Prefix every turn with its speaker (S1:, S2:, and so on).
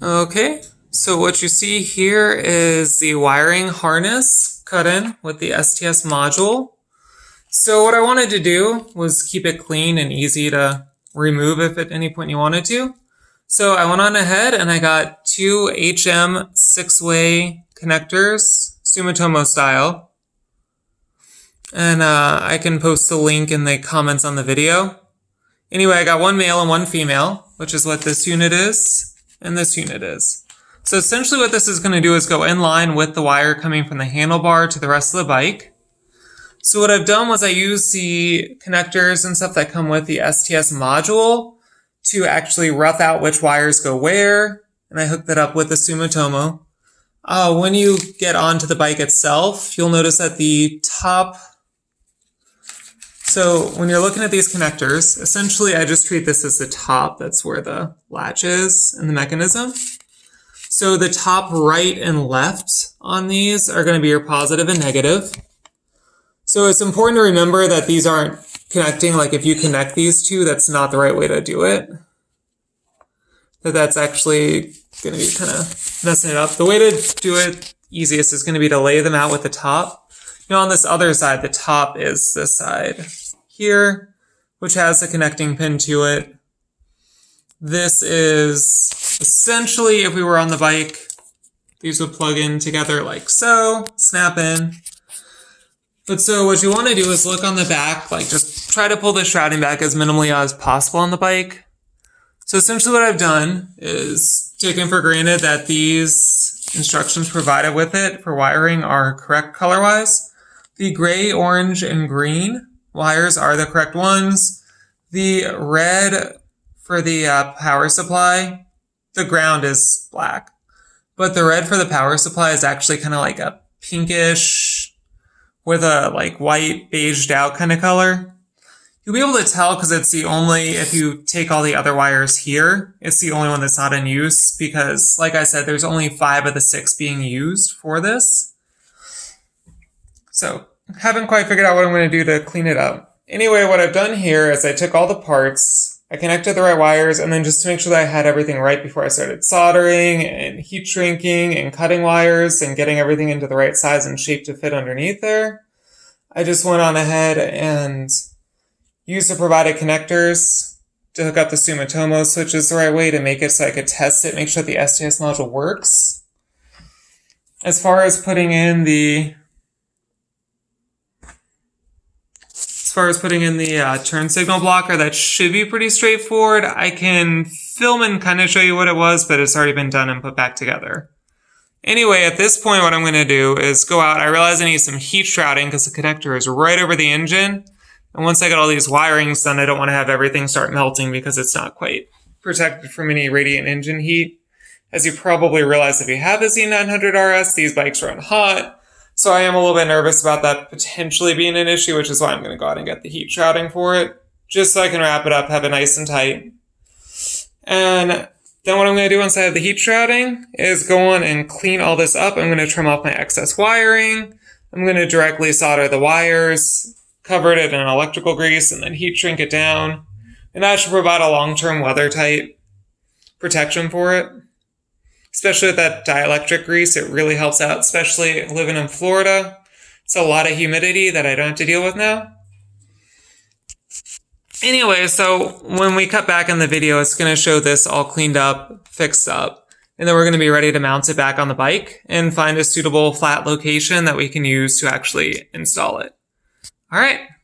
S1: Okay, so what you see here is the wiring harness cut in with the STS module. So what I wanted to do was keep it clean and easy to remove if at any point you wanted to. So I went on ahead and I got two HM 6-way connectors, Sumitomo style. And I can post a link in the comments on the video. Anyway, I got one male and one female, which is what this unit is and this unit is. So essentially what this is going to do is go in line with the wire coming from the handlebar to the rest of the bike. So what I've done was I used the connectors and stuff that come with the STS module to actually rough out which wires go where, and I hooked that up with the Sumitomo. When you get onto the bike itself, you'll notice that the top, so when you're looking at these connectors, essentially I just treat this as the top. That's where the latch is and the mechanism. So the top right and left on these are going to be your positive and negative. So it's important to remember that these aren't connecting, like if you connect these two, that's not the right way to do it. That's actually going to be kind of messing it up. The way to do it easiest is going to be to lay them out with the top. You know, on this other side, the top is this side here, which has a connecting pin to it. This is essentially, if we were on the bike, these would plug in together like so, snap in. But so what you want to do is look on the back, like just try to pull the shrouding back as minimally as possible on the bike. So essentially what I've done is taken for granted that these instructions provided with it for wiring are correct color-wise. The gray, orange, and green wires are the correct ones. The red for the power supply, the ground is black. But the red for the power supply is actually kind of like a pinkish with a like white beiged out kind of color. You'll be able to tell because it's the only, if you take all the other wires here, it's the only one that's not in use because, like I said, there's only 5 of the 6 being used for this. So, haven't quite figured out what I'm going to do to clean it up. Anyway, what I've done here is I took all the parts, I connected the right wires, and then just to make sure that I had everything right before I started soldering and heat shrinking and cutting wires and getting everything into the right size and shape to fit underneath there, I just went on ahead and used the provided connectors to hook up the Sumitomo switches the right way to make it so I could test it, make sure the STS module works. As far as putting in the turn signal blocker, that should be pretty straightforward. I can film and kind of show you what it was, but it's already been done and put back together. Anyway, at this point, what I'm going to do is go out. I realize I need some heat shrouding because the connector is right over the engine. And once I get all these wirings done, I don't want to have everything start melting because it's not quite protected from any radiant engine heat. As you probably realize, if you have a Z900rs, these bikes run hot. So I am a little bit nervous about that potentially being an issue, which is why I'm going to go out and get the heat shrouding for it, just so I can wrap it up, have it nice and tight. And then what I'm going to do once I have the heat shrouding is go on and clean all this up. I'm going to trim off my excess wiring. I'm going to directly solder the wires, cover it in electrical grease, and then heat shrink it down. And that should provide a long-term weather-tight protection for it. Especially with that dielectric grease, it really helps out, especially living in Florida. It's a lot of humidity that I don't have to deal with now. Anyway, so when we cut back in the video, it's going to show this all cleaned up, fixed up. And then we're going to be ready to mount it back on the bike and find a suitable flat location that we can use to actually install it. All right,